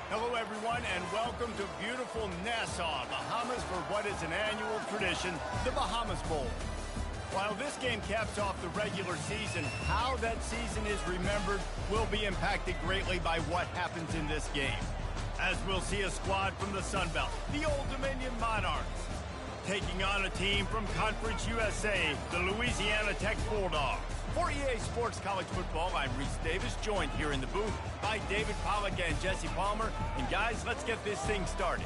Hello, everyone, and welcome to beautiful Nassau, Bahamas, for what is an annual tradition, the Bahamas Bowl. While this game caps off the regular season, how that season is remembered will be impacted greatly by what happens in this game. As we'll see a squad from the Sun Belt, the Old Dominion Monarchs, taking on a team from Conference USA, the Louisiana Tech Bulldogs. For EA Sports College Football, I'm Reese Davis, joined here in the booth by David Pollack and Jesse Palmer. And guys, let's get this thing started.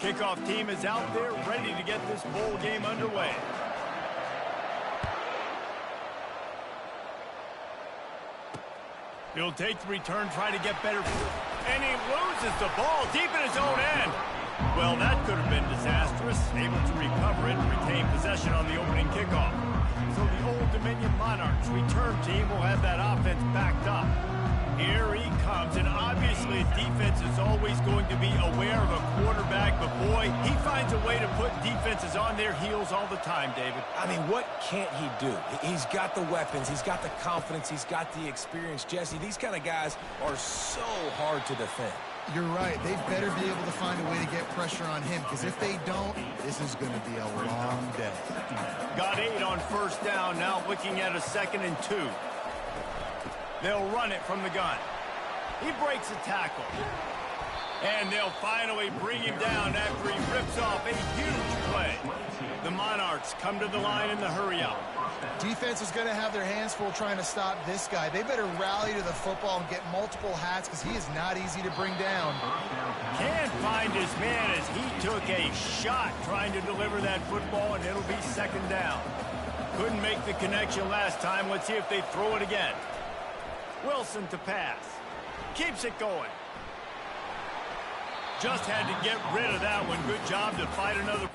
Kickoff team is out there ready to get this bowl game underway. He'll take the return, try to get better, and he loses the ball deep in his own end. Well, that could have been disastrous. Able to recover it and retain possession on the opening kickoff. So the Old Dominion Monarchs return team will have that offense backed up. Here he comes, and obviously defense is always going to be aware of a quarterback, but boy, he finds a way to put defenses on their heels all the time, David. I mean, what can't he do? He's got the weapons, he's got the confidence, he's got the experience. Jesse, these kind of guys are so hard to defend. You're right. They better be able to find a way to get pressure on him, because if they don't, this is going to be a long day. Got 8 on first down, now looking at a 2nd and 2. They'll run it from the gun. He breaks a tackle. And they'll finally bring him down after he rips off a huge play. The Monarchs come to the line in the hurry-up. Defense is going to have their hands full trying to stop this guy. They better rally to the football and get multiple hats, because he is not easy to bring down. Can't find his man as he took a shot trying to deliver that football, and it'll be 2nd down. Couldn't make the connection last time. Let's see if they throw it again. Wilson to pass. Keeps it going. Just had to get rid of that one. Good job to fight another.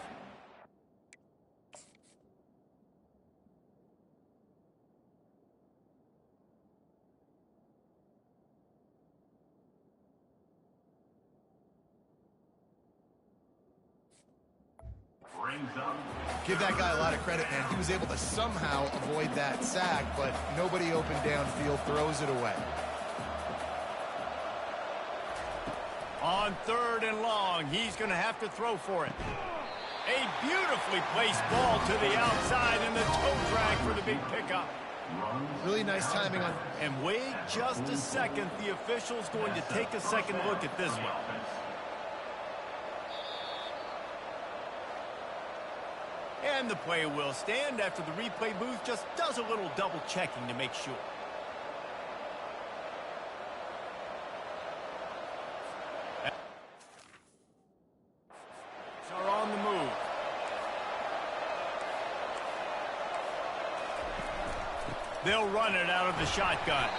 Give that guy a lot of credit, man. He was able to somehow avoid that sack, but nobody open downfield, throws it away. On 3rd and long, he's going to have to throw for it. A beautifully placed ball to the outside, and the toe drag for the big pickup. Really nice timing on. And wait just a second. The official's going to take a second look at this one. And the play will stand after the replay booth just does a little double checking to make sure. Are on the move. They'll run it out of the shotgun.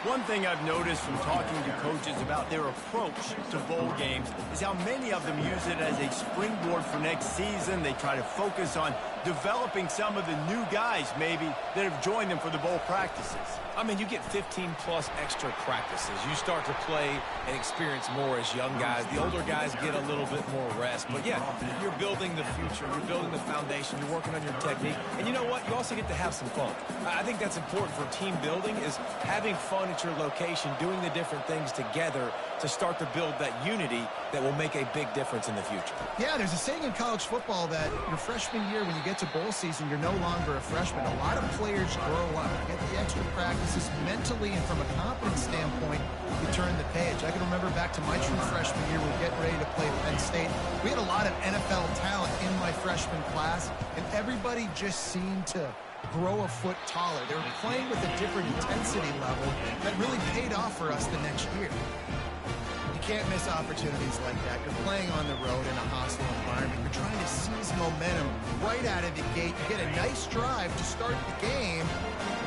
One thing I've noticed from talking to coaches about their approach to bowl games is how many of them use it as a springboard for next season. They try to focus on developing some of the new guys, maybe, that have joined them for the bowl practices. I mean, you get 15-plus extra practices. You start to play and experience more as young guys. The older guys get a little bit more rest. But, yeah, you're building the future. You're building the foundation. You're working on your technique. And you know what? You also get to have some fun. I think that's important for team building, is having fun at your location, doing the different things together to start to build that unity that will make a big difference in the future. Yeah, there's a saying in college football that your freshman year, when you get to bowl season, you're no longer a freshman. A lot of players grow up, get the extra practices mentally, and from a confidence standpoint, you turn the page. I can remember back to my true freshman year, we were getting ready to play Penn State. We had a lot of NFL talent in my freshman class, and everybody just seemed to grow a foot taller. They were playing with a different intensity level that really paid off for us the next year. You can't miss opportunities like that. You're playing on the road in a hostile environment. You're trying to seize momentum right out of the gate. You get a nice drive to start the game,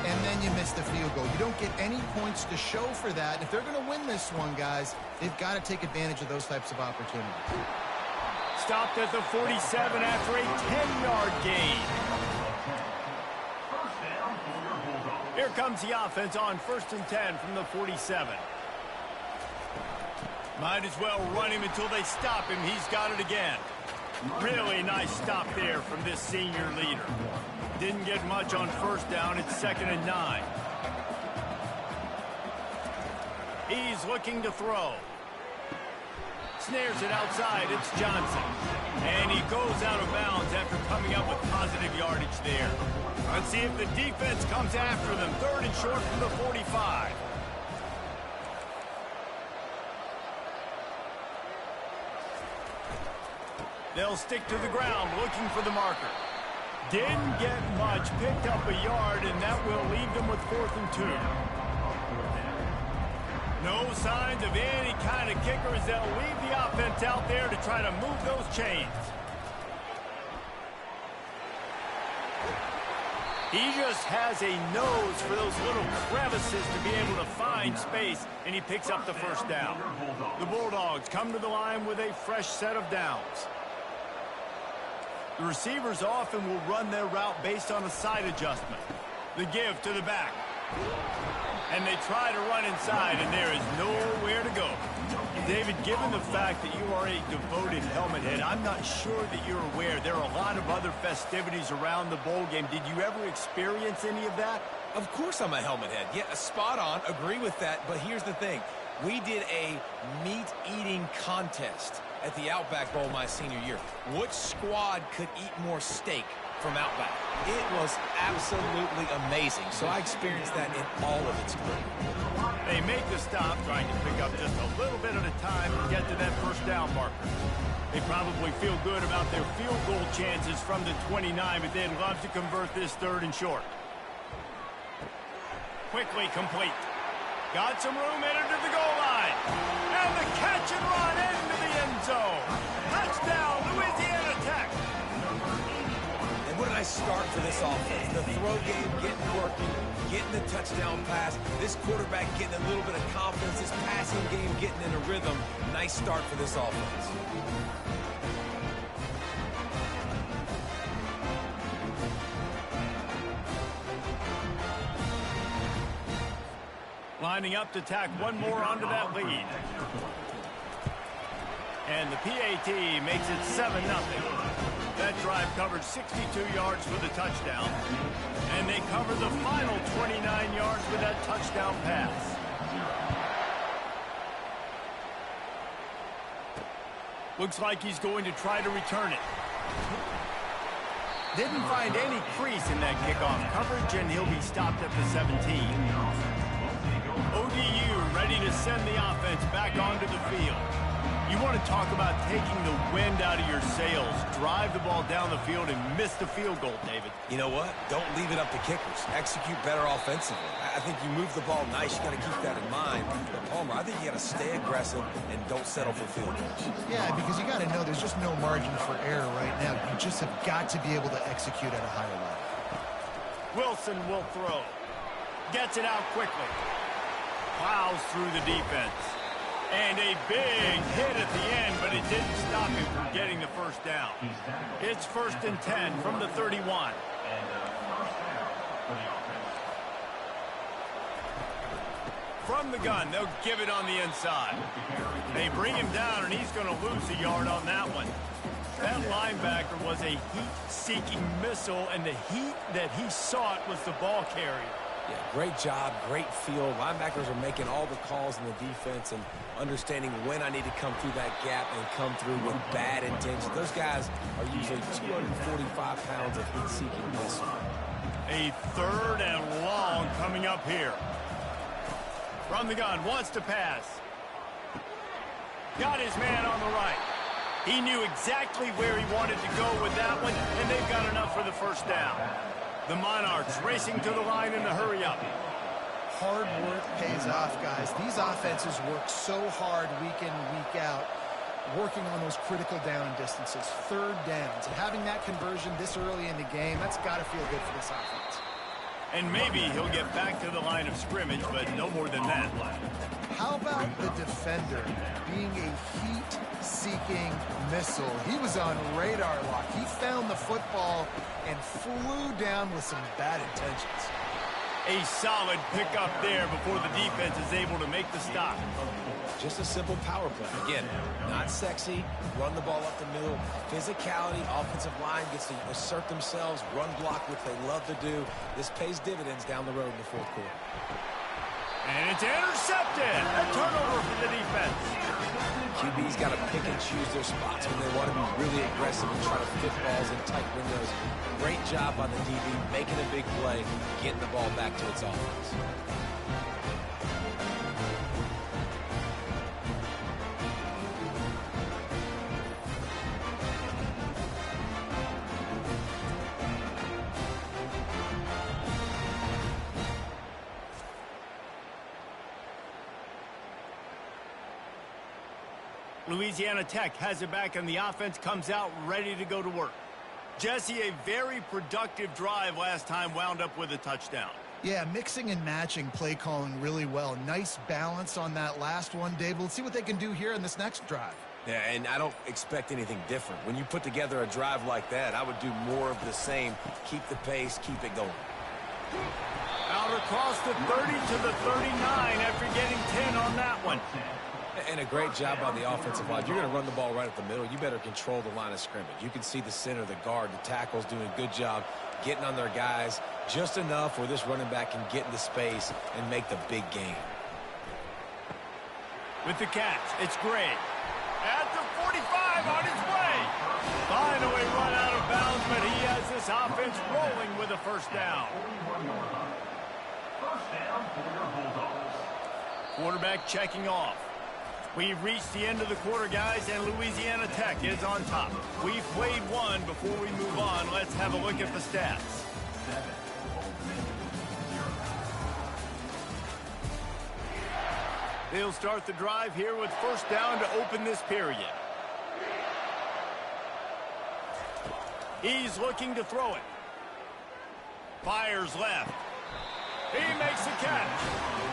and then you miss the field goal. You don't get any points to show for that. If they're going to win this one, guys, they've got to take advantage of those types of opportunities. Stopped at the 47 after a 10-yard gain. Here comes the offense on 1st and 10 from the 47. Might as well run him until they stop him. He's got it again. Really nice stop there from this senior leader. Didn't get much on 1st down. It's 2nd and 9. He's looking to throw. Snares it outside. It's Johnson. And he goes out of bounds after coming up with positive yardage there. Let's see if the defense comes after them. 3rd and short from the 45. They'll stick to the ground looking for the marker. Didn't get much. Picked up a yard, and that will leave them with 4th and 2. No signs of any kind of kickers. They'll leave the offense out there to try to move those chains. He just has a nose for those little crevices to be able to find space, and he picks up the 1st down. The Bulldogs come to the line with a fresh set of downs. The receivers often will run their route based on a side adjustment. The give to the back. And they try to run inside, and there is nowhere to go. David, given the fact that you are a devoted helmet head, I'm not sure that you're aware there are a lot of other festivities around the bowl game. Did you ever experience any of that? Of course I'm a helmet head. Yeah, spot on. Agree with that. But here's the thing. We did a meat-eating contest at the Outback Bowl my senior year. Which squad could eat more steak from Outback? It was absolutely amazing. So I experienced that in all of its glory. They make the stop, trying to pick up just a little bit at a time to get to that 1st down marker. They probably feel good about their field goal chances from the 29, but they'd love to convert this 3rd and short. Quickly complete. Got some room, entered to the goal line. And the catch and run into the end zone. Touchdown, Louisiana Tech. And what a nice start for this offense. The throw game getting working, getting the touchdown pass. This quarterback getting a little bit of confidence. This passing game getting in a rhythm. Nice start for this offense. Lining up to tack one more onto that lead. And the PAT makes it 7-0. That drive covered 62 yards for the touchdown. And they cover the final 29 yards with that touchdown pass. Looks like he's going to try to return it. Didn't find any crease in that kickoff coverage, and he'll be stopped at the 17. ODU ready to send the offense back onto the field. You want to talk about taking the wind out of your sails. Drive the ball down the field and miss the field goal, David. You know what? Don't leave it up to kickers. Execute better offensively. I think you move the ball nice. You got to keep that in mind. But Palmer, I think you got to stay aggressive and don't settle for field goals. Yeah, because you got to know there's just no margin for error right now. You just have got to be able to execute at a higher level. Wilson will throw. Gets it out quickly. Plows through the defense. And a big hit at the end, but it didn't stop him from getting the 1st down. It's 1st and 10 from the 31. From the gun, they'll give it on the inside. They bring him down, and he's going to lose a yard on that one. That linebacker was a heat-seeking missile, and the heat that he sought was the ball carrier. Yeah, great job, great field. Linebackers are making all the calls in the defense and understanding when I need to come through that gap and come through with bad intention. Those guys are usually 245 pounds of heat-seeking missile. A 3rd and long coming up here. From the gun, wants to pass. Got his man on the right. He knew exactly where he wanted to go with that one, and they've got enough for the 1st down. The Monarchs racing to the line in the hurry-up. Hard work pays off, guys. These offenses work so hard week in and week out, working on those critical down distances, third downs. And having that conversion this early in the game, that's got to feel good for this offense. And maybe he'll get back to the line of scrimmage, but no more than that. How about the defender being a heat-seeking missile? He was on radar lock. He found the football and flew down with some bad intentions. A solid pickup there before the defense is able to make the stop. Just a simple power play. Again, not sexy, run the ball up the middle. Physicality, offensive line gets to assert themselves, run block, which they love to do. This pays dividends down the road in the fourth quarter. And it's intercepted. A turnover for the defense. QB's got to pick and choose their spots when they want to be really aggressive and try to fit balls in tight windows. Great job on the DB, making a big play, getting the ball back to its offense. Louisiana Tech has it back, and the offense comes out ready to go to work. Jesse, a very productive drive last time wound up with a touchdown. Yeah, mixing and matching play calling really well. Nice balance on that last one, Dave. Let's see what they can do here in this next drive. Yeah, and I don't expect anything different. When you put together a drive like that, I would do more of the same. Keep the pace, keep it going. Out across the 30 to the 39 after getting 10 on that one. And a great job on the offensive line. If you're going to run the ball right at the middle, you better control the line of scrimmage. You can see the center, the guard, the tackles doing a good job getting on their guys just enough where this running back can get into space and make the big game. With the catch, it's Gray. At the 45 on his way. Finally run out of bounds, but he has this offense rolling with a first down. First down for your Bulldogs. Quarterback checking off. We've reached the end of the quarter, guys, and Louisiana Tech is on top. We've played one. Before we move on, let's have a look at the stats. They'll start the drive here with first down to open this period. He's looking to throw it. Fires left. He makes the catch.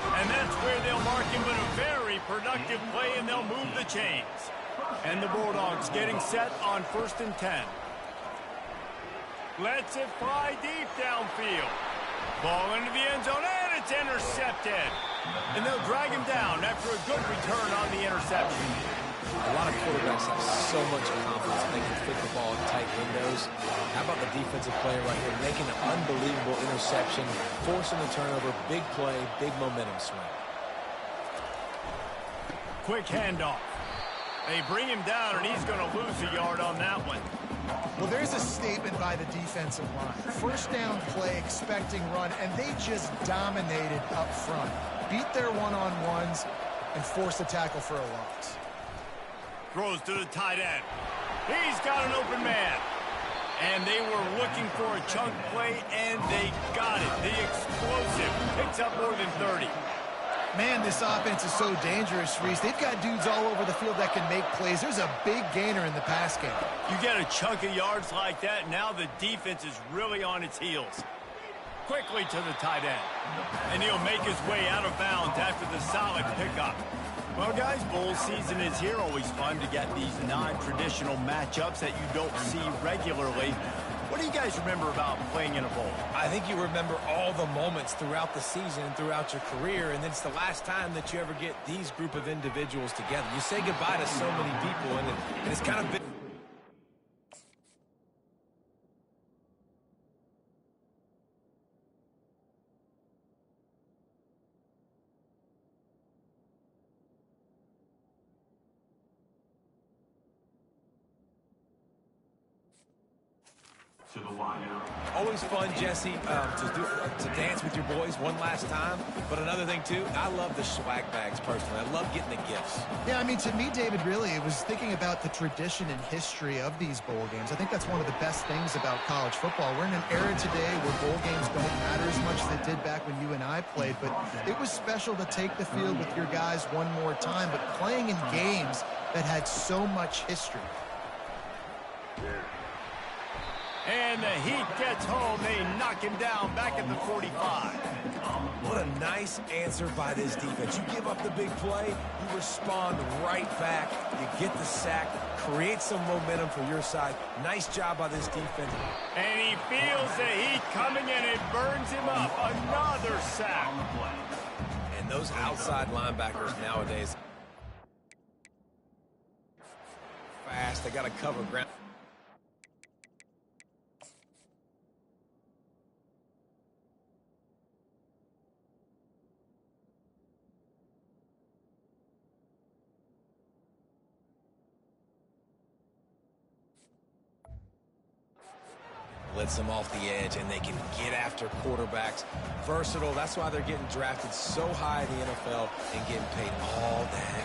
And that's where they'll mark him with a very productive play, and they'll move the chains. And the Bulldogs getting set on 1st and 10. Lets it fly deep downfield. Ball into the end zone, and it's intercepted. And they'll drag him down after a good return on the interception. A lot of quarterbacks have so much confidence they can fit the ball in tight windows. How about the defensive player right here making an unbelievable interception, forcing the turnover, big play, big momentum swing. Quick handoff. They bring him down, and he's going to lose a yard on that one. Well, there's a statement by the defensive line. First down play, expecting run, and they just dominated up front. Beat their one-on-ones and forced the tackle for a loss. Throws to the tight end. He's got an open man. And they were looking for a chunk play, and they got it. The explosive picks up more than 30. Man, this offense is so dangerous, Reese. They've got dudes all over the field that can make plays. There's a big gainer in the pass game. You get a chunk of yards like that, now the defense is really on its heels. Quickly to the tight end. And he'll make his way out of bounds after the solid pickup. Well, guys, bowl season is here. Always fun to get these non-traditional matchups that you don't see regularly. What do you guys remember about playing in a bowl? I think you remember all the moments throughout the season and throughout your career, and it's the last time that you ever get these group of individuals together. You say goodbye to so many people, and it's kind of been... to the line. Always fun, Jesse, to dance with your boys one last time. But another thing, too, I love the swag bags personally. I love getting the gifts. Yeah, I mean, to me, David, really, it was thinking about the tradition and history of these bowl games. I think that's one of the best things about college football. We're in an era today where bowl games don't matter as much as they did back when you and I played. But it was special to take the field with your guys one more time, but playing in games that had so much history. And the Heat gets home. They knock him down back at the 45. What a nice answer by this defense. You give up the big play, you respond right back, you get the sack, create some momentum for your side. Nice job by this defense. And he feels the heat coming, and it burns him up. Another sack. And those outside linebackers nowadays, fast, they got to cover ground. Blitz them off the edge, and they can get after quarterbacks. Versatile. That's why they're getting drafted so high in the NFL and getting paid all that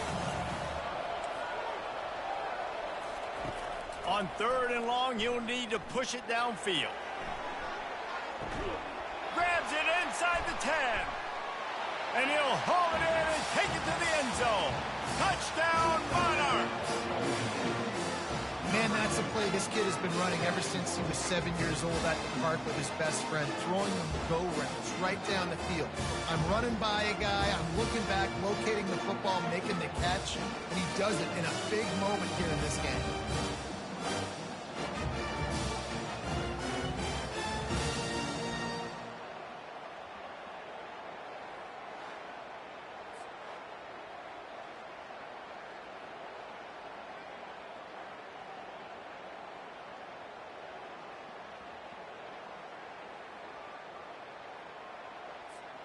money. On 3rd and long, you'll need to push it downfield. Grabs it inside the 10. And he'll haul it in and take it to the end zone. Touchdown, Monarchs! Man, that's a play this kid has been running ever since he was 7 years old at the park with his best friend, throwing them go-rounds right down the field. I'm running by a guy, I'm looking back, locating the football, making the catch, and he does it in a big moment here in this game.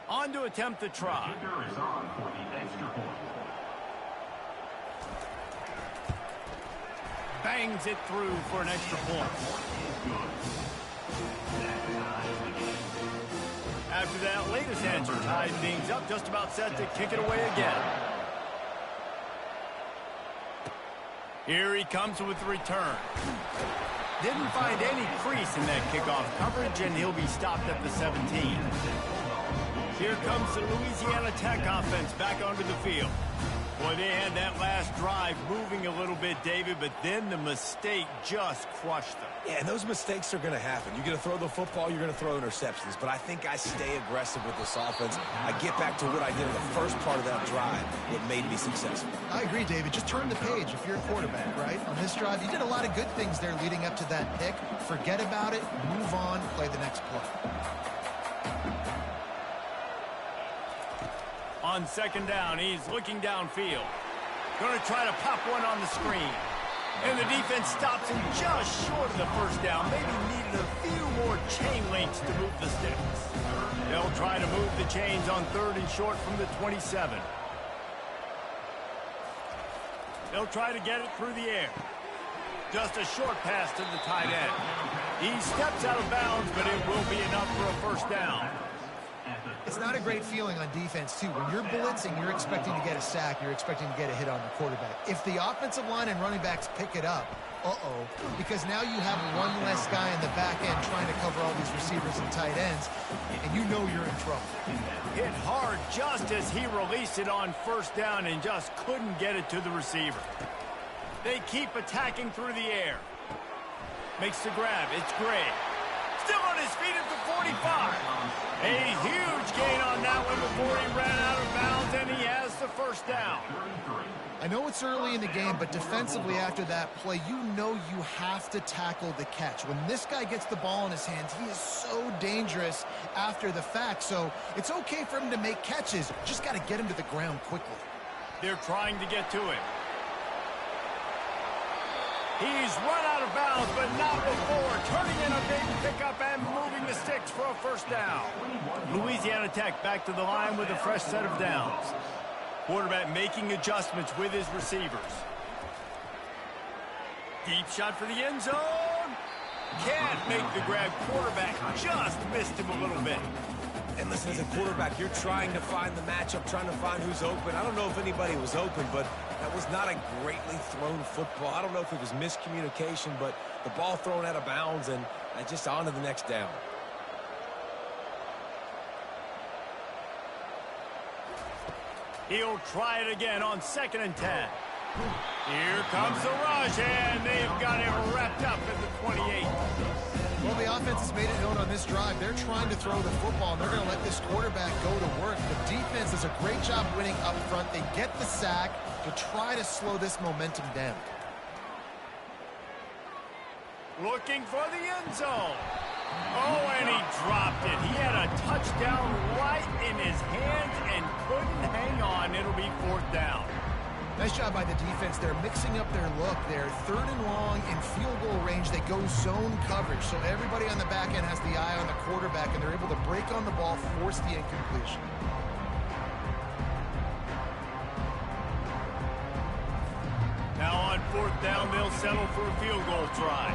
On to attempt the try. Kicker is on for the extra point. Bangs it through for an extra point. After that latest answer, tied things up, just about set to kick it away again. Here he comes with the return. Didn't find any crease in that kickoff coverage, and he'll be stopped at the 17. Here comes the Louisiana Tech offense back onto the field. Boy, they had that last drive moving a little bit, David, but then the mistake just crushed them. Yeah, and those mistakes are going to happen. You're going to throw the football, you're going to throw interceptions. But I think I stay aggressive with this offense. I get back to what I did in the first part of that drive that made me successful. I agree, David. Just turn the page if you're a quarterback, right? On this drive, you did a lot of good things there leading up to that pick. Forget about it, move on, play the next play. On 2nd down, he's looking downfield. Going to try to pop one on the screen. And the defense stops him just short of the 1st down. Maybe needed a few more chain links to move the sticks. They'll try to move the chains on 3rd and short from the 27. They'll try to get it through the air. Just a short pass to the tight end. He steps out of bounds, but it will be enough for a 1st down. It's not a great feeling on defense, too. When you're blitzing, you're expecting to get a sack. You're expecting to get a hit on the quarterback. If the offensive line and running backs pick it up, because now you have one less guy in the back end trying to cover all these receivers and tight ends, and you know you're in trouble. Hit hard just as he released it on 1st down and just couldn't get it to the receiver. They keep attacking through the air. Makes the grab. It's Gray. Still on his feet at the 45. A huge gain on that one before he ran out of bounds, and he has the 1st down. I know it's early in the game, but defensively after that play, you know you have to tackle the catch. When this guy gets the ball in his hands, he is so dangerous after the fact. So it's okay for him to make catches. Just got to get him to the ground quickly. They're trying to get to it. He's run out of bounds, but not before. Turning in a big pickup and moving the sticks for a 1st down. Louisiana Tech back to the line with a fresh set of downs. Quarterback making adjustments with his receivers. Deep shot for the end zone. can't make the grab. Quarterback just missed him a little bit. And listen, as a quarterback, you're trying to find the matchup, trying to find who's open. I don't know if anybody was open, but that was not a greatly thrown football. I don't know if it was miscommunication, but the ball thrown out of bounds and just on to the next down. He'll try it again on 2nd and 10. Here comes the rush, and they've got it wrapped up at the 28. Well, the offense has made it known on this drive. They're trying to throw the football, and they're going to let this quarterback go to work. The defense does a great job winning up front. They get the sack to try to slow this momentum down. Looking for the end zone. Oh, and he dropped it. He had a touchdown right in his hands and couldn't hang on. It'll be 4th down. Nice job by the defense. They're mixing up their look. They're 3rd and long in field goal range. They go zone coverage. So everybody on the back end has the eye on the quarterback, and they're able to break on the ball, force the incompletion. Now on 4th down, they'll settle for a field goal try.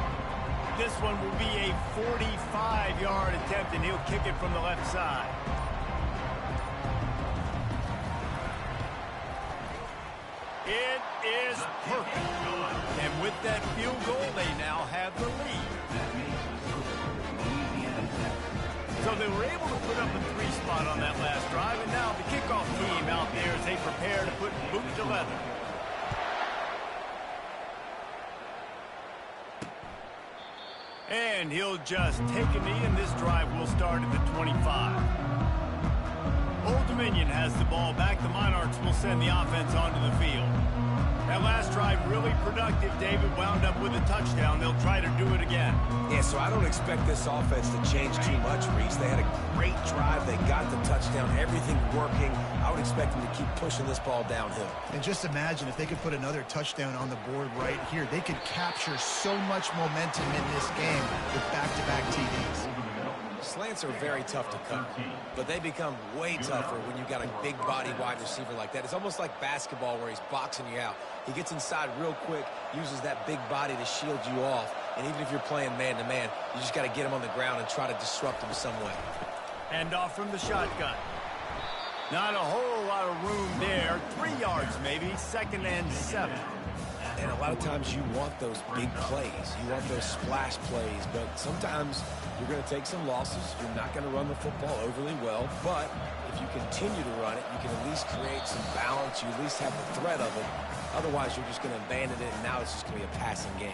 This one will be a 45-yard attempt, and he'll kick it from the left side. It is perfect. And with that field goal, they now have the lead. So they were able to put up a 3-spot on that last drive, and now the kickoff team out there as they prepare to put boot to leather. And he'll just take a knee, and this drive will start at the 25. Old Dominion has the ball back. The Monarchs will send the offense onto the field. That last drive really productive. David wound up with a touchdown. They'll try to do it again. Yeah, so I don't expect this offense to change too much, Reese. They had a great drive. They got the touchdown. Everything working. I would expect them to keep pushing this ball downhill. And just imagine if they could put another touchdown on the board right here. They could capture so much momentum in this game with back-to-back TDs. Slants are very tough to cut, but they become way tougher when you've got a big body wide receiver like that. It's almost like basketball where he's boxing you out. He gets inside real quick, uses that big body to shield you off, and even if you're playing man-to-man, you just got to get him on the ground and try to disrupt him some way. And off from the shotgun. Not a whole lot of room there. 3 yards maybe, 2nd and 7. And a lot of times you want those big plays. You want those splash plays, but sometimes you're going to take some losses. You're not going to run the football overly well, but if you continue to run it, you can at least create some balance. You at least have the threat of it. Otherwise, you're just going to abandon it, and now it's just going to be a passing game.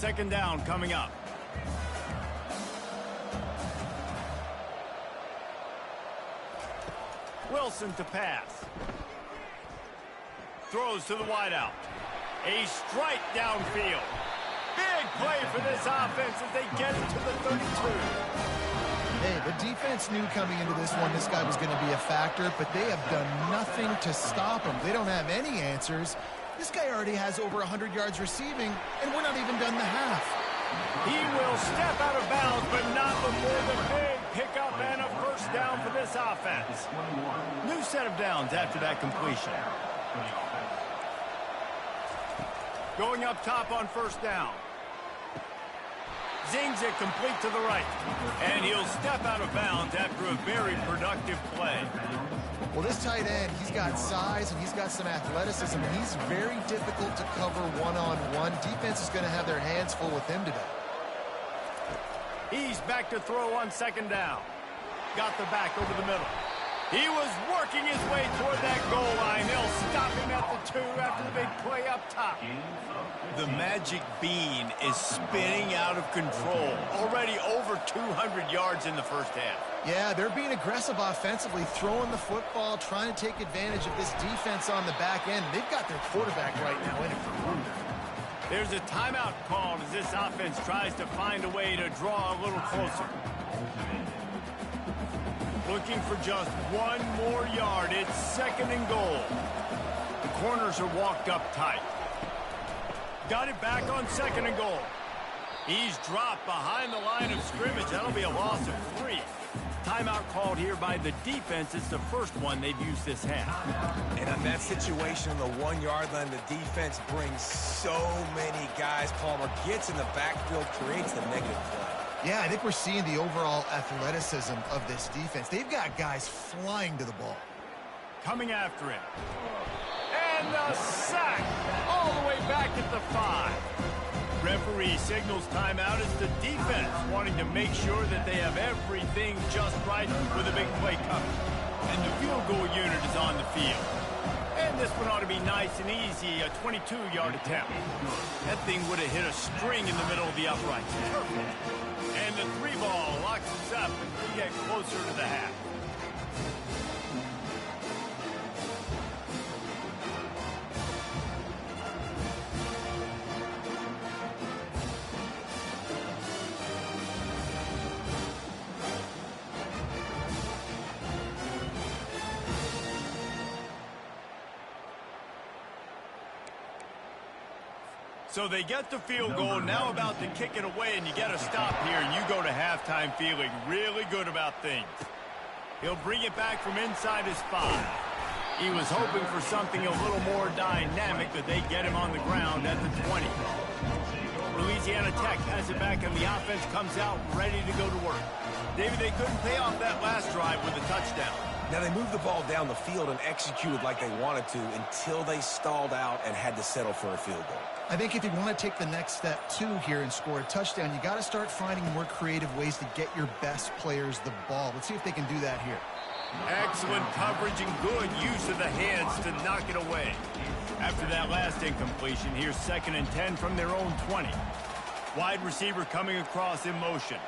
second down coming up. Wilson to pass. Throws to the wideout. A strike downfield. Big play for this offense as they get it to the 32. Hey, the defense knew coming into this one this guy was going to be a factor, but they have done nothing to stop him. They don't have any answers. This guy already has over 100 yards receiving, and we're not even done the half. He will step out of bounds, but not before the big pickup and a first down for this offense. New set of downs after that completion. Going up top on first down. Zings it complete to the right. And he'll step out of bounds after a very productive play. Well, this tight end, he's got size and he's got some athleticism, and he's very difficult to cover one-on-one. Defense is going to have their hands full with him today. He's back to throw on second down. Got the back over the middle. He was working his way toward that goal line. They'll stop him at the 2 after the big play up top. The magic bean is spinning out of control. Already over 200 yards in the first half. Yeah, they're being aggressive offensively, throwing the football, trying to take advantage of this defense on the back end. They've got their quarterback right now in it for room. There's a timeout called as this offense tries to find a way to draw a little closer. Looking for just one more yard. It's second and goal. The corners are walked up tight. Got it back on second and goal. He's dropped behind the line of scrimmage. That'll be a loss of 3. Timeout called here by the defense. It's the first one they've used this half. And on that situation on the 1-yard line, the defense brings so many guys. Palmer gets in the backfield, creates the negative play. Yeah, I think we're seeing the overall athleticism of this defense. They've got guys flying to the ball. Coming after him. And the sack all the way back at the 5. Referee signals timeout as the defense wanting to make sure that they have everything just right with a big play coming. And the field goal unit is on the field. And this one ought to be nice and easy, a 22-yard attempt. That thing would have hit a string in the middle of the uprights. And the 3 ball locks us up as we get closer to the half. So they get the field goal, now about to kick it away, and you get a stop here, and you go to halftime feeling really good about things. He'll bring it back from inside his 5. He was hoping for something a little more dynamic, but they get him on the ground at the 20. Louisiana Tech has it back, and the offense comes out ready to go to work. David, they couldn't pay off that last drive with a touchdown. Now, they moved the ball down the field and executed like they wanted to until they stalled out and had to settle for a field goal. I think if you want to take the next step, too, here and score a touchdown, you got to start finding more creative ways to get your best players the ball. Let's see if they can do that here. Excellent coverage and good use of the hands to knock it away. After that last incompletion, here's 2nd and 10 from their own 20. Wide receiver coming across in motion.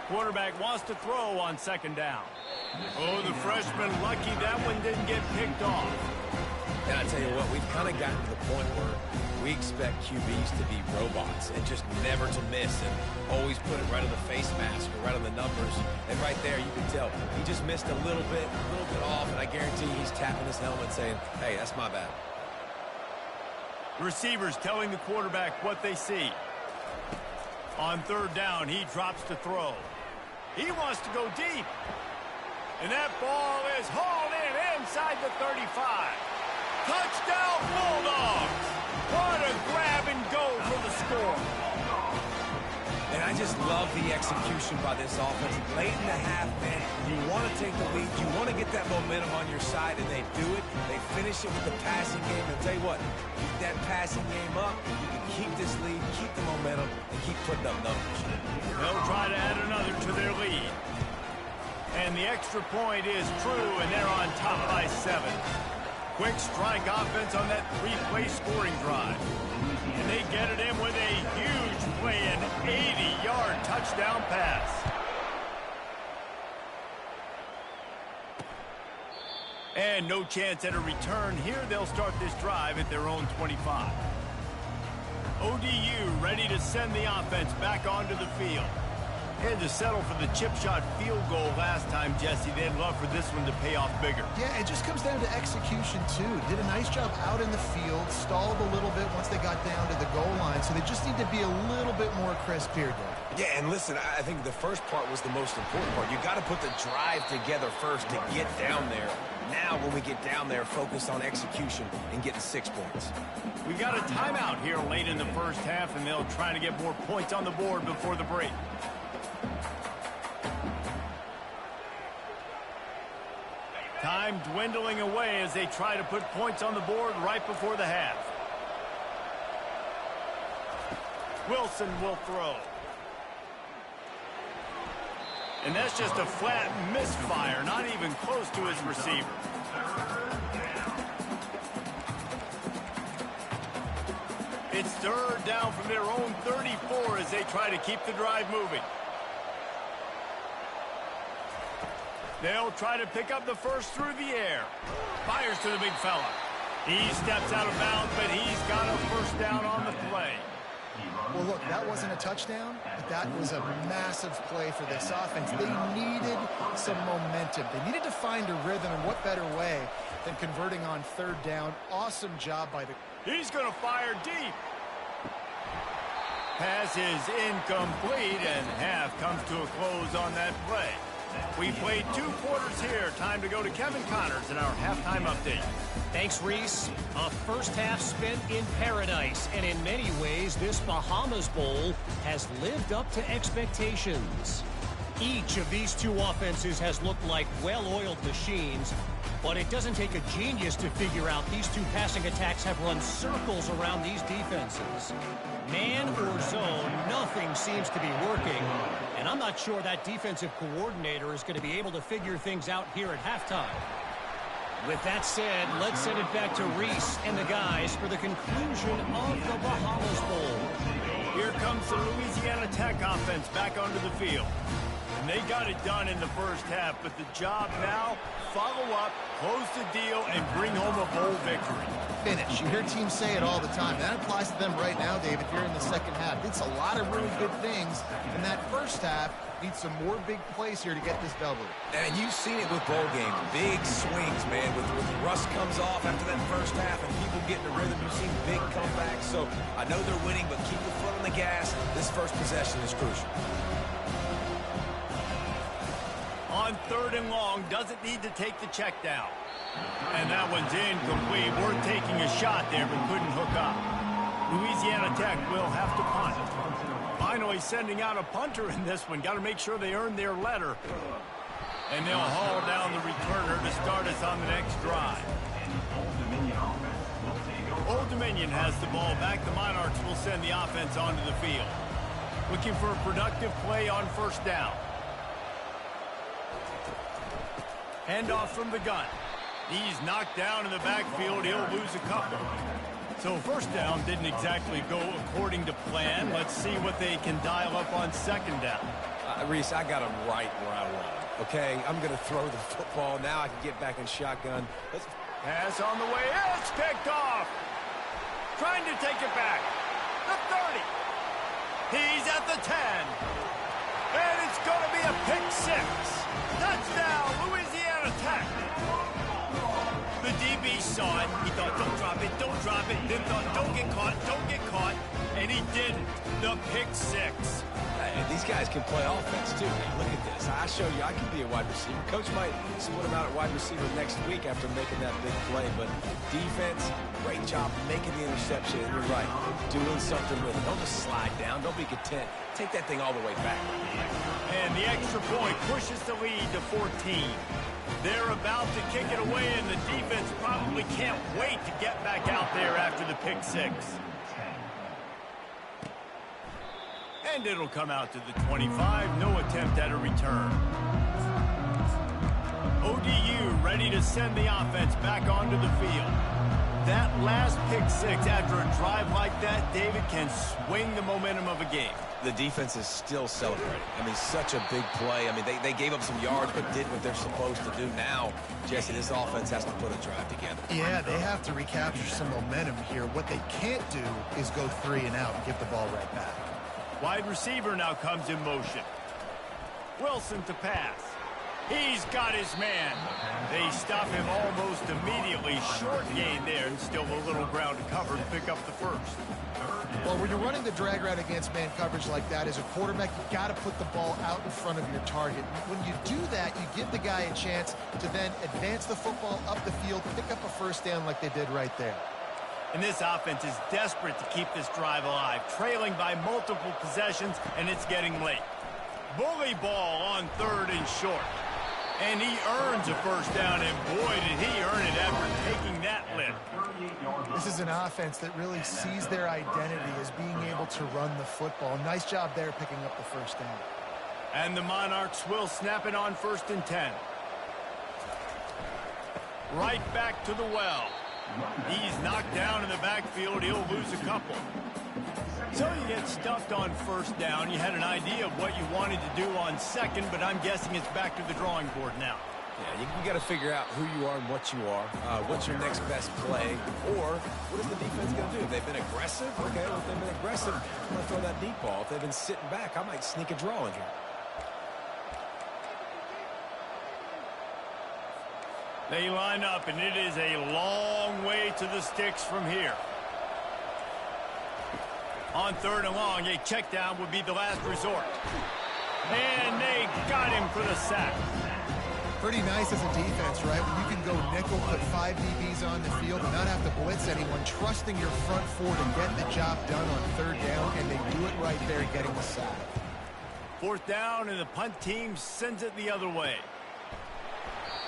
Quarterback wants to throw on 2nd down. Oh, the freshman lucky that one didn't get picked off. And I tell you what, we've kind of gotten to the point where we expect QBs to be robots and just never to miss and always put it right on the face mask or right on the numbers. And right there, you can tell he just missed a little bit off, and I guarantee he's tapping his helmet saying, hey, that's my bad. Receivers telling the quarterback what they see. On 3rd down, he drops to throw. He wants to go deep. And that ball is hauled in inside the 35. Touchdown, Bulldogs! What a grab and go for the score. And I just love the execution by this offense. Late in the half, man, you want to take the lead. You want to get that momentum on your side, and they do it. They finish it with the passing game. And I'll tell you what, keep that passing game up. You can keep this lead, keep the momentum, and keep putting up numbers. They'll try to add another to their lead. And the extra point is true, and they're on top by 7. Quick strike offense on that 3-play scoring drive. And they get it in with a huge play, an 80-yard touchdown pass. And no chance at a return here. They'll start this drive at their own 25. ODU ready to send the offense back onto the field. Had to settle for the chip shot field goal last time, Jesse. They'd love for this one to pay off bigger. Yeah, it just comes down to execution, too. Did a nice job out in the field, stalled a little bit once they got down to the goal line, so they just need to be a little bit more crisp here, Dave. Yeah, and listen, I think the first part was the most important part. You got to put the drive together first to get down there. Now, when we get down there, focus on execution and getting 6 points. We got a timeout here late in the first half, and they'll try to get more points on the board before the break. Time dwindling away as they try to put points on the board right before the half. Wilson will throw. And that's just a flat misfire, not even close to his receiver. It's third down from their own 34 as they try to keep the drive moving. They'll try to pick up the first through the air. Fires to the big fella. He steps out of bounds, but he's got a first down on the play. Well, look, that wasn't a touchdown, but that was a massive play for this offense. They needed some momentum. They needed to find a rhythm, and what better way than converting on third down. Awesome job by the... He's going to fire deep. Pass is incomplete, and half comes to a close on that play. We played 2 quarters here. Time to go to Kevin Connors in our halftime update. Thanks, Reese. A first half spent in paradise, and in many ways, this Bahamas Bowl has lived up to expectations. Each of these 2 offenses has looked like well-oiled machines, but it doesn't take a genius to figure out these 2 passing attacks have run circles around these defenses. Man or zone, nothing seems to be working, and I'm not sure that defensive coordinator is going to be able to figure things out here at halftime. With that said, let's send it back to Reese and the guys for the conclusion of the Bahamas Bowl. Here comes the Louisiana Tech offense back onto the field. And they got it done in the first half, but the job now, follow up, close the deal, and bring home a bowl victory. Finish. You hear teams say it all the time. That applies to them right now, Dave, if you're in the second half. It's a lot of really good things, and that first half needs some more big plays here to get this W. And you've seen it with bowl games. Big swings, man. With rust comes off after that first half and people get in the rhythm. You've seen big comebacks. So I know they're winning, but keep the foot on the gas. This first possession is crucial. On third and long, doesn't need to take the check down. And that one's incomplete. We're taking a shot there, but couldn't hook up. Louisiana Tech will have to punt. Finally sending out a punter in this one. Got to make sure they earn their letter. And they'll haul down the returner to start us on the next drive. Old Dominion has the ball back. The Monarchs will send the offense onto the field. Looking for a productive play on first down. Handoff from the gun. He's knocked down in the backfield. He'll lose a couple. So first down didn't exactly go according to plan. Let's see what they can dial up on second down. Reese, I got him right where I want him. Okay, I'm going to throw the football. Now I can get back in shotgun. Pass on the way. It's picked off. Trying to take it back. The 30. He's at the 10. And it's going to be a pick 6. Touchdown, Louisiana Tech. The DB saw it. He thought, don't drop it, don't drop it. Then thought, don't get caught, don't get caught. And he didn't. The pick 6. Hey, these guys can play offense, too. Man, look at this. I show you I can be a wide receiver. Coach might split him out at wide receiver next week after making that big play. But defense, great job making the interception. And you're right, doing something with it. Don't just slide down. Don't be content. Take that thing all the way back. And the extra point pushes the lead to 14. They're about to kick it away, and the defense probably can't wait to get back out there after the pick 6. And it'll come out to the 25. No attempt at a return. ready to send the offense back onto the field. That last pick six after a drive like that, David, can swing the momentum of a game. The defense is still celebrating. I mean, such a big play. I mean, they gave up some yards but did what they're supposed to do. Now, Jesse, this offense has to put a drive together. Yeah, they have to recapture some momentum here. What they can't do is go 3 and out and give the ball right back. Wide receiver now comes in motion. Wilson to pass. He's got his man. They stop him almost immediately. Short gain there, and still a little ground to cover to pick up the first. Well, when you're running the drag route against man coverage like that, as a quarterback, you got to put the ball out in front of your target. When you do that, you give the guy a chance to then advance the football up the field, pick up a first down like they did right there. And this offense is desperate to keep this drive alive, trailing by multiple possessions, and it's getting late. Bully ball on 3rd and short. And he earns a first down, and boy, did he earn it after taking that lift. This is an offense that really sees their identity as being able to run the football. Nice job there picking up the first down. And the Monarchs will snap it on 1st and 10. Right back to the well. He's knocked down in the backfield. He'll lose a couple. So you get stuffed on 1st down. You had an idea of what you wanted to do on 2nd, but I'm guessing it's back to the drawing board now. Yeah, you got to figure out who you are and what you are. What's your next best play? Or what is the defense going to do? They've been aggressive? Okay, well, if they've been aggressive, I'm going to throw that deep ball. If they've been sitting back, I might sneak a draw in here. They line up, and it is a long way to the sticks from here. On 3rd and long, a check down would be the last resort. And they got him for the sack. Pretty nice as a defense, right? When you can go nickel, put 5 DBs on the field and not have to blitz anyone, trusting your front 4 to get the job done on 3rd down, and they do it right there, getting the sack. 4th down, and the punt team sends it the other way.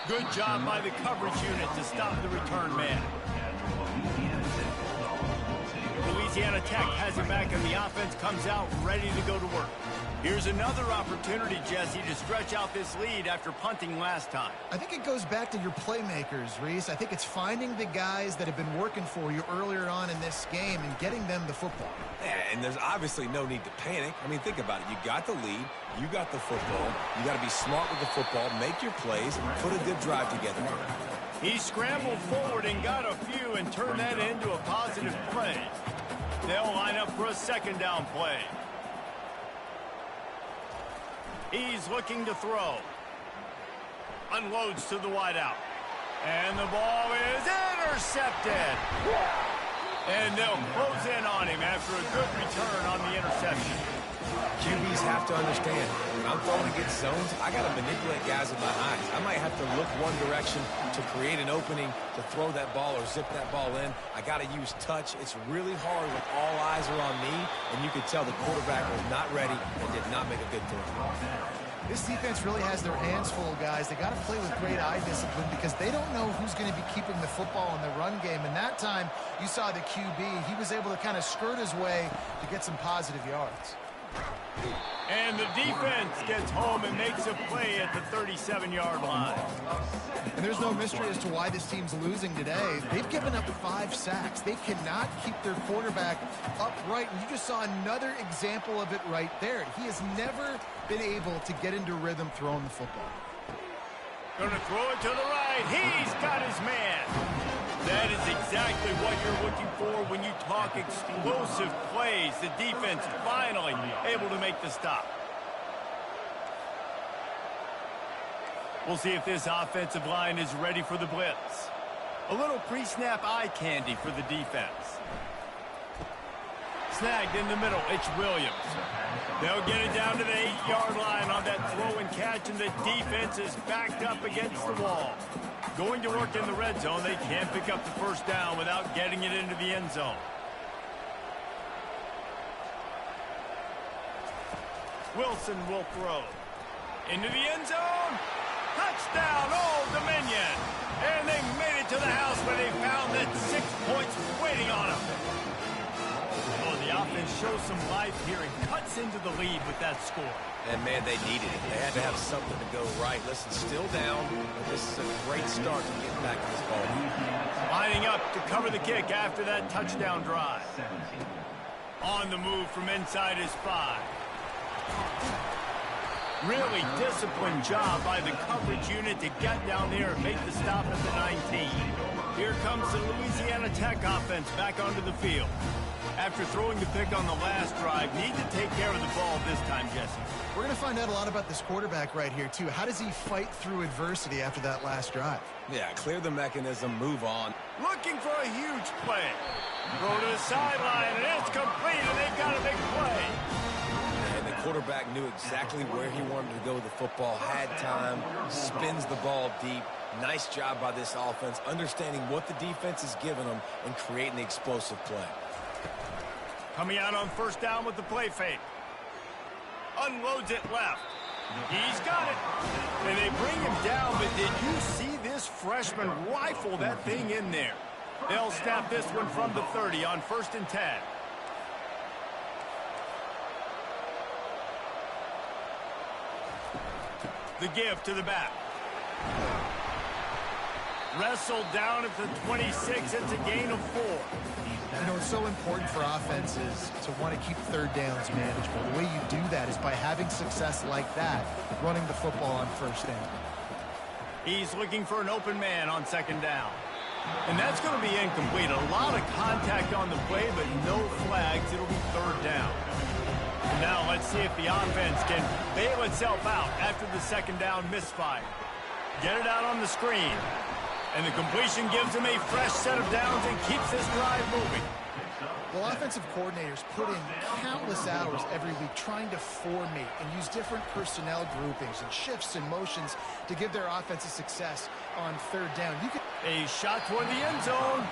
Good job by the coverage unit to stop the return man. Louisiana Tech has it back, and the offense comes out ready to go to work. Here's another opportunity, Jesse, to stretch out this lead after punting last time. I think it goes back to your playmakers, Reese. I think it's finding the guys that have been working for you earlier on in this game and getting them the football. Yeah, and there's obviously no need to panic. I mean, think about it. You got the lead. You got the football. You got to be smart with the football, make your plays, put a good drive together. He scrambled forward and got a few and turned that into a positive play. They'll line up for a 2nd down play. He's looking to throw. Unloads to the wideout. And the ball is intercepted. And they'll close in on him after a good return on the interception. QBs have to understand, when I'm throwing against zones, I got to manipulate guys with my eyes. I might have to look one direction to create an opening to throw that ball or zip that ball in. I got to use touch. It's really hard when all eyes are on me, and you could tell the quarterback was not ready and did not make a good throw. This defense really has their hands full, guys. They got to play with great eye discipline because they don't know who's going to be keeping the football in the run game. And that time, you saw the QB. He was able to kind of skirt his way to get some positive yards. And the defense gets home and makes a play at the 37-yard line. And there's no mystery as to why this team's losing today. They've given up 5 sacks. They cannot keep their quarterback upright. And you just saw another example of it right there. He has never been able to get into rhythm throwing the football. Going to throw it to the right. He's got his man. That is exactly what you're looking for when you talk explosive plays. The defense finally able to make the stop. We'll see if this offensive line is ready for the blitz. A little pre-snap eye candy for the defense. Snagged in the middle, it's Williams. They'll get it down to the 8-yard line on that throw and catch, and the defense is backed up against the wall. Going to work in the red zone, they can't pick up the first down without getting it into the end zone. Wilson will throw. Into the end zone. Touchdown, Old Dominion. And they made it to the house where they found that 6 points waiting on them. Oh, the offense shows some life here and cuts us into the lead with that score. And, man, they needed it. They had to have something to go right. Listen, still down, but this is a great start to getting back to this ball game. Lining up to cover the kick after that touchdown drive. On the move from inside his 5. Really disciplined job by the coverage unit to get down there and make the stop at the 19. Here comes the Louisiana Tech offense back onto the field. After throwing the pick on the last drive, need to take care of the ball this time, Jesse. We're going to find out a lot about this quarterback right here, too. How does he fight through adversity after that last drive? Yeah, clear the mechanism, move on. Looking for a huge play. Throw to the sideline, and it's complete, and they've got a big play. And the quarterback knew exactly where he wanted to go with the football, had time, spins the ball deep. Nice job by this offense, understanding what the defense is giving them and creating the explosive play. Coming out on first down with the play fake. Unloads it left. He's got it. And they bring him down, but did you see this freshman rifle that thing in there? They'll snap this one from the 30 on 1st and 10. The give to the back. Wrestled down at the 26. It's a gain of 4. You know, it's so important for offenses to want to keep third downs manageable. The way you do that is by having success like that, running the football on first down. He's looking for an open man on 2nd down. And that's going to be incomplete. A lot of contact on the play, but no flags. It'll be 3rd down. And now let's see if the offense can bail itself out after the 2nd down misfire. Get it out on the screen. And the completion gives him a fresh set of downs and keeps this drive moving. Well, offensive coordinators put in countless hours every week trying to formate and use different personnel groupings and shifts and motions to give their offensive success on 3rd down. A shot toward the end zone.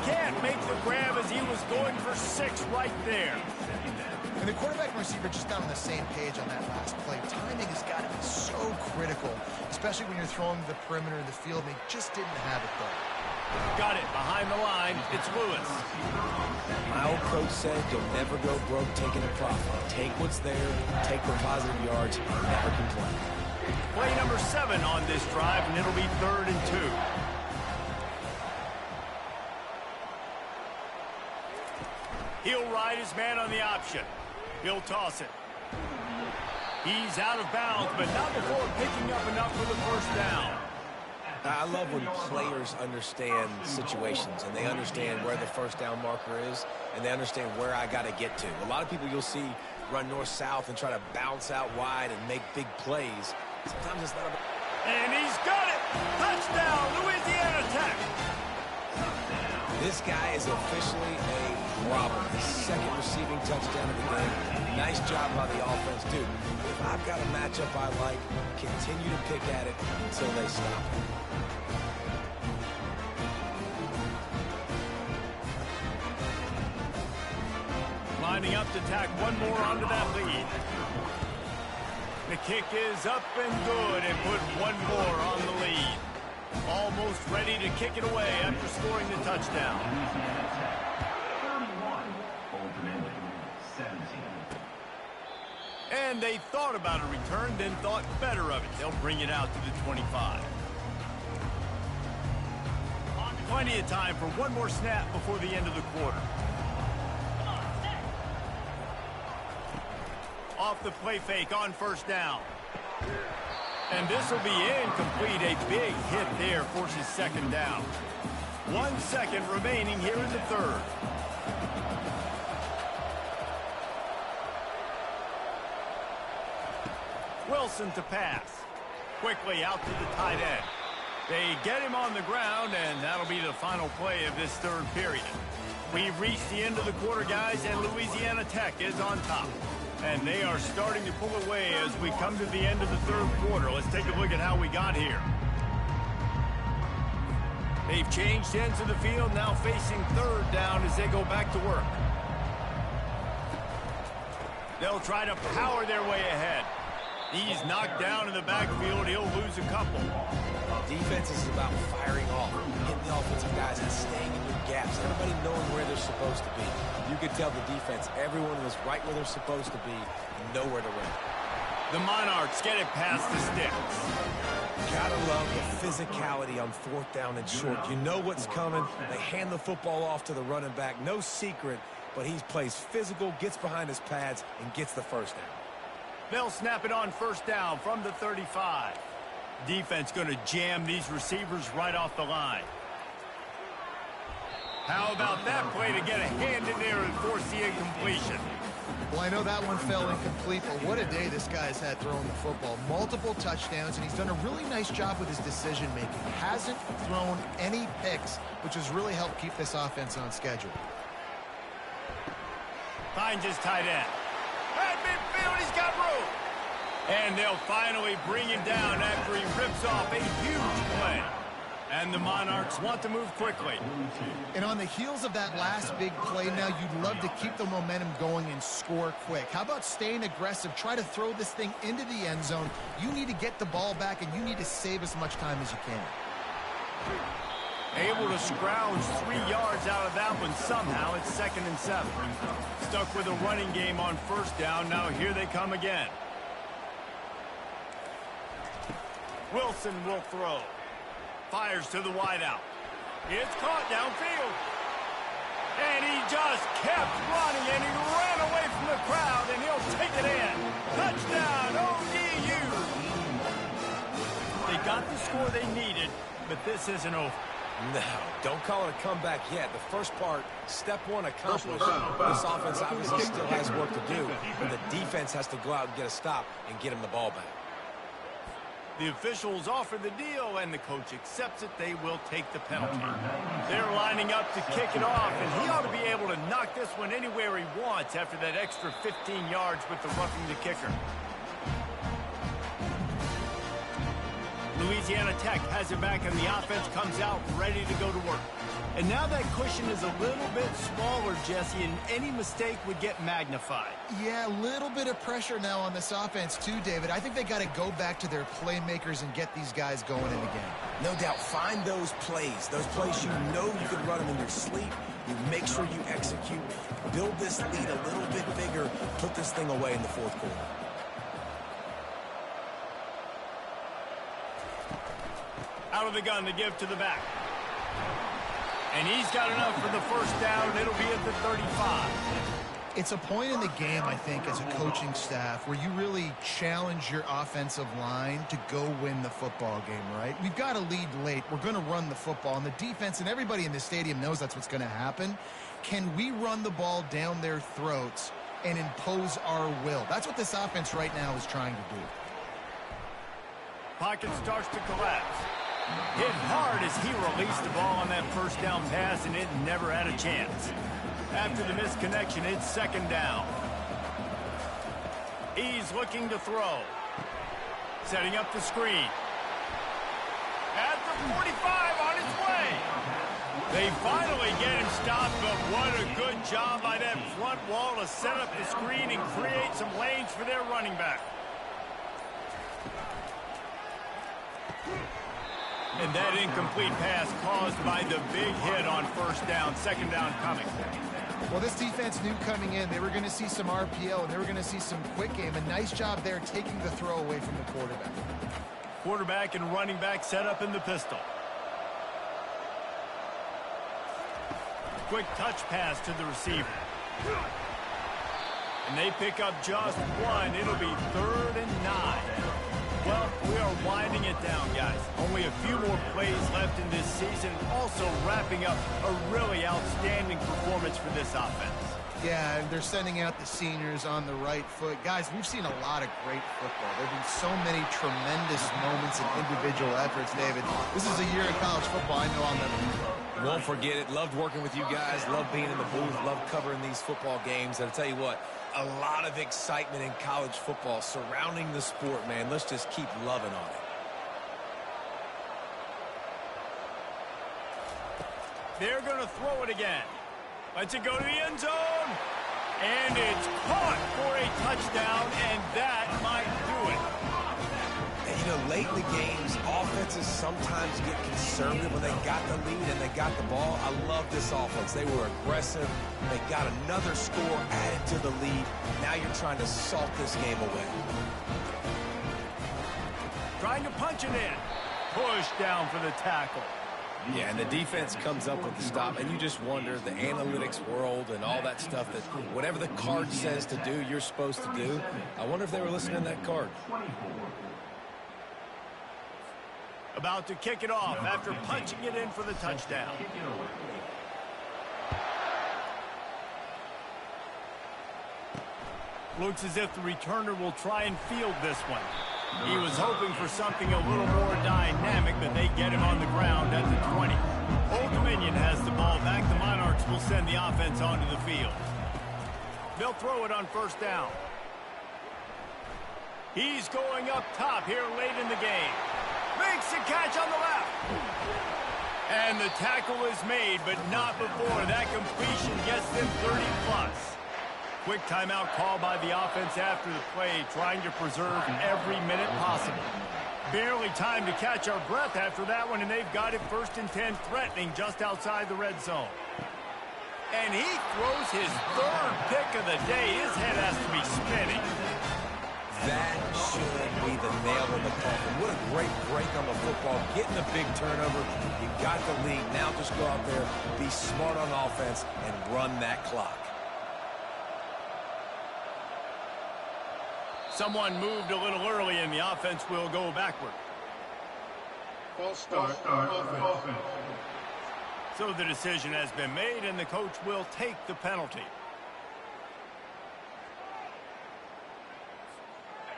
Can't make the grab as he was going for 6 right there. And the quarterback and receiver just got on the same page on that last play. Timing has got to be so critical, especially when you're throwing the perimeter of the field, and they just didn't have it there. Got it behind the line. It's Lewis. My old coach said you'll never go broke taking a profit. Take what's there, take the positive yards, never complain. Play number 7 on this drive, and it'll be 3rd and 2. He'll ride his man on the option. He'll toss it. He's out of bounds, but not before picking up enough for the 1st down. I love when players understand situations and they understand where the 1st down marker is and they understand where I got to get to. A lot of people you'll see run north-south and try to bounce out wide and make big plays. Sometimes it's not about... And he's got it! Touchdown, Louisiana Tech! This guy is officially a problem. His 2nd receiving touchdown of the game. Nice job by the offense, dude. If I've got a matchup I like, continue to pick at it until they stop it. Lining up to tack one more onto that lead. The kick is up and good and put one more on the lead. Almost ready to kick it away after scoring the touchdown. 31, ultimately 17. And they thought about a return, then thought better of it. They'll bring it out to the 25. Plenty of time for one more snap before the end of the quarter. Off the play fake on 1st down. And this will be incomplete. A big hit there forces 2nd down. 1 second remaining here in the 3rd. Wilson to pass. Quickly out to the tight end. They get him on the ground, and that'll be the final play of this 3rd period. We've reached the end of the quarter, guys, and Louisiana Tech is on top. And they are starting to pull away as we come to the end of the 3rd quarter. Let's take a look at how we got here. They've changed ends of the field, now facing 3rd down as they go back to work. They'll try to power their way ahead. He's knocked down in the backfield. He'll lose a couple. Defense is about firing off, hitting the offensive guys and staying in your gaps. Everybody knowing where they're supposed to be. You could tell the defense, everyone was right where they're supposed to be, nowhere to run. The Monarchs get it past the sticks. Gotta love the physicality on 4th down and short. You know what's coming. They hand the football off to the running back. No secret, but he plays physical, gets behind his pads, and gets the first down. They'll snap it on 1st down from the 35. Defense going to jam these receivers right off the line. How about that play to get a hand in there and force the incompletion? Well, I know that one fell incomplete, but what a day this guy's had throwing the football. Multiple touchdowns, and he's done a really nice job with his decision-making. Hasn't thrown any picks, which has really helped keep this offense on schedule. Finds his tight end. At midfield, he's got room. And they'll finally bring him down after he rips off a huge play. And the Monarchs want to move quickly. And on the heels of that last big play now, you'd love to keep the momentum going and score quick. How about staying aggressive? Try to throw this thing into the end zone. You need to get the ball back, and you need to save as much time as you can. Able to scrounge 3 yards out of that one somehow. It's 2nd and 7. Stuck with a running game on 1st down. Now here they come again. Wilson will throw. Fires to the wideout. It's caught downfield. And he just kept running, and he ran away from the crowd, and he'll take it in. Touchdown, ODU. They got the score they needed, but this isn't over. No, don't call it a comeback yet. The first part, step 1 accomplished. This offense obviously still has work to do, but the defense has to go out and get a stop and get him the ball back. The officials offer the deal, and the coach accepts it. They will take the penalty. They're lining up to kick it off, and he ought to be able to knock this one anywhere he wants after that extra 15 yards with the roughing the kicker. Louisiana Tech has it back, and the offense comes out ready to go to work. And now that cushion is a little bit smaller, Jesse, and any mistake would get magnified. Yeah, a little bit of pressure now on this offense too, David. I think they got to go back to their playmakers and get these guys going in the game. No doubt, find those plays you know you can run them in your sleep. You make sure you execute, build this lead a little bit bigger, put this thing away in the 4th quarter. Out of the gun to give to the back. And he's got enough for the 1st down. It'll be at the 35. It's a point in the game, I think, as a coaching staff where you really challenge your offensive line to go win the football game, right? We've got to lead late. We're going to run the football. And the defense and everybody in the stadium knows that's what's going to happen. Can we run the ball down their throats and impose our will? That's what this offense right now is trying to do. Pocket starts to collapse. Hit hard as he released the ball on that 1st down pass, and it never had a chance. After the misconnection, it's 2nd down. He's looking to throw. Setting up the screen. At the 45 on its way. They finally get him stopped, but what a good job by that front wall to set up the screen and create some lanes for their running back. And that incomplete pass caused by the big hit on 1st down, 2nd down coming. Well, this defense knew coming in they were going to see some RPO and they were going to see some quick game. A nice job there taking the throw away from the quarterback. Quarterback and running back set up in the pistol. Quick touch pass to the receiver. And they pick up just one. It'll be 3rd and 9. Well, we are winding it down, guys. Only a few more plays left in this season. Also wrapping up a really outstanding performance for this offense. Yeah, and they're sending out the seniors on the right foot. Guys, we've seen a lot of great football. There have been so many tremendous moments and individual efforts, David. This is a year of college football I know I'll never forget. Won't forget it. Loved working with you guys. Loved being in the booth. Loved covering these football games. And I'll tell you what, a lot of excitement in college football surrounding the sport, man. Let's just keep loving on it. They're going to throw it again. Let's it go to the end zone. And it's caught for a touchdown, and that might do it. And, you know, late in the games, offenses sometimes get conservative when they got the lead and they got the ball. I love this offense. They were aggressive. They got another score added to the lead. Now you're trying to salt this game away. Trying to punch it in. Push down for the tackle. Yeah, and the defense comes up with the stop, and you just wonder, the analytics world and all that stuff, that whatever the card says to do, you're supposed to do. I wonder if they were listening to that card. About to kick it off after punching it in for the touchdown. Looks as if the returner will try and field this one. He was hoping for something a little more dynamic, but they get him on the ground at the 20. Old Dominion has the ball back. The Monarchs will send the offense onto the field. They'll throw it on first down. He's going up top here late in the game. Makes the catch on the left. And the tackle is made, but not before that completion gets them 30+. Quick timeout call by the offense after the play, trying to preserve every minute possible. Barely time to catch our breath after that one, and they've got it 1st and 10, threatening just outside the red zone. And he throws his 3rd pick of the day. His head has to be spinning. That should be the nail in the coffin. What a great break on the football. Getting a big turnover. You got the lead. Now just go out there, be smart on offense, and run that clock. Someone moved a little early, and the offense will go backward. False start offense. So the decision has been made, and the coach will take the penalty.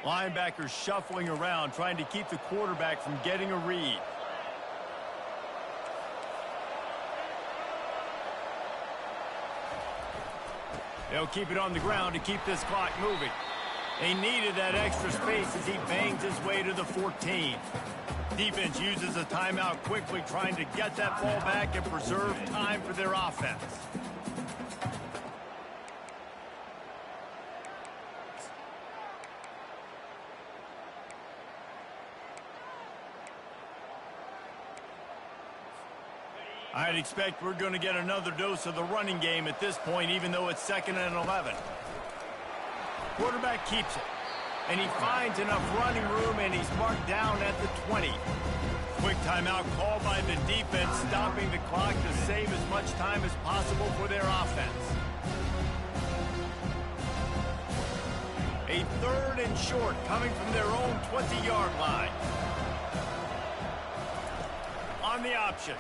Linebackers shuffling around, trying to keep the quarterback from getting a read. They'll keep it on the ground to keep this clock moving. They needed that extra space as he bangs his way to the 14. Defense uses a timeout quickly, trying to get that ball back and preserve time for their offense. I'd expect we're going to get another dose of the running game at this point, even though it's 2nd and 11. Quarterback keeps it, and he finds enough running room, and he's marked down at the 20. Quick timeout called by the defense, stopping the clock to save as much time as possible for their offense. A 3rd and short coming from their own 20-yard line. On the option.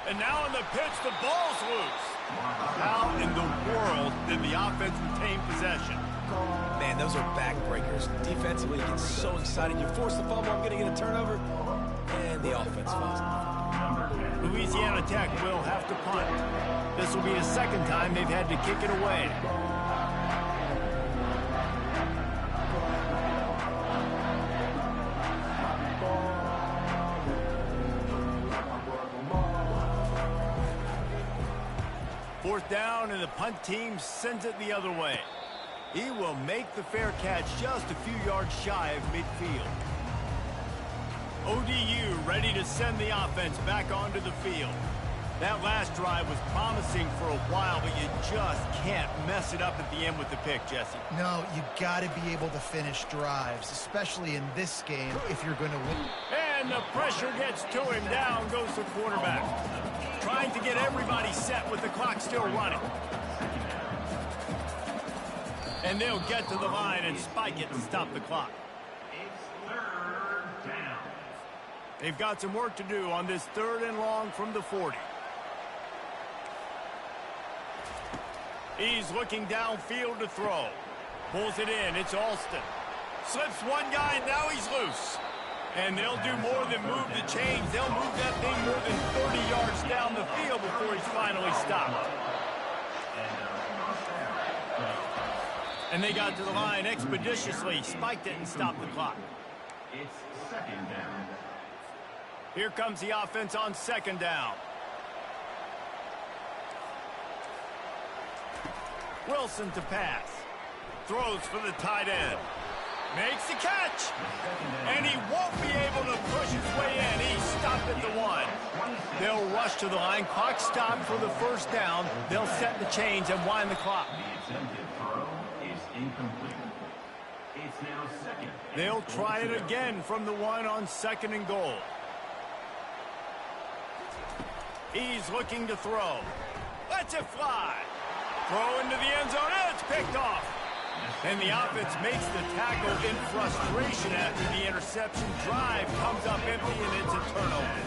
And now on the pitch, the ball's loose. How in the world did the offense retain possession? Man, those are backbreakers. Defensively, you get so excited. You force the fumble, I'm going to get a turnover, and the offense falls. Louisiana Tech will have to punt. This will be the 2nd time they've had to kick it away. Fourth down, and the punt team sends it the other way. He will make the fair catch just a few yards shy of midfield. ODU ready to send the offense back onto the field. That last drive was promising for a while, but you just can't mess it up at the end with the pick, Jesse. No, you got to be able to finish drives, especially in this game if you're going to win. And the pressure gets to him. Down goes the quarterback. Trying to get everybody set with the clock still running. And they'll get to the line and spike it and stop the clock. It's 3rd down. They've got some work to do on this 3rd and long from the 40. He's looking downfield to throw. Pulls it in. It's Alston. Slips one guy, and now he's loose. And they'll do more than move the chains. They'll move that thing more than 30 yards down the field before he's finally stopped. And they got to the line expeditiously, spiked it, and stopped the clock. It's 2nd down. Here comes the offense on 2nd down. Wilson to pass. Throws for the tight end. Makes the catch. And he won't be able to push his way in. He rush to the line. Clock stopped for the first down. They'll set the chains and wind the clock. The attempted throw is incomplete. It's now second. They'll try it again from the one on 2nd and goal. He's looking to throw. Lets it fly. Throw into the end zone. And it's picked off. And the offense makes the tackle in frustration after the interception. Drive comes up empty, and it's a turnover.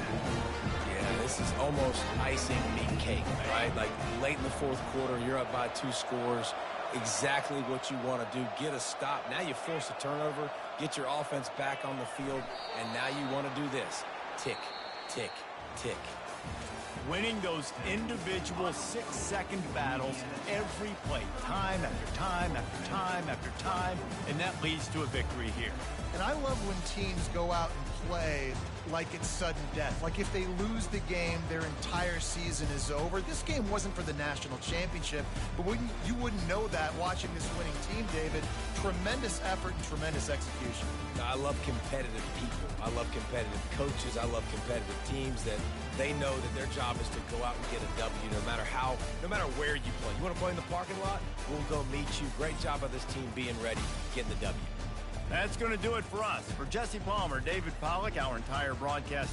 Yeah, this is almost icing meat cake, right? Like late in the 4th quarter, you're up by 2 scores. Exactly what you want to do. Get a stop. Now you force a turnover, get your offense back on the field, and now you want to do this. Tick, tick, tick. Winning those individual 6-second battles every play, time after time after time after time, and that leads to a victory here. And I love when teams go out and play like it's sudden death. Like if they lose the game, their entire season is over. This game wasn't for the national championship, but you wouldn't know that watching this winning team, David. Tremendous effort and tremendous execution. I love competitive people. I love competitive coaches. I love competitive teams that they know that their job is to go out and get a W no matter where you play. You want to play in the parking lot? We'll go meet you. Great job of this team being ready, getting the W. That's going to do it for us. For Jesse Palmer, David Pollack, our entire broadcast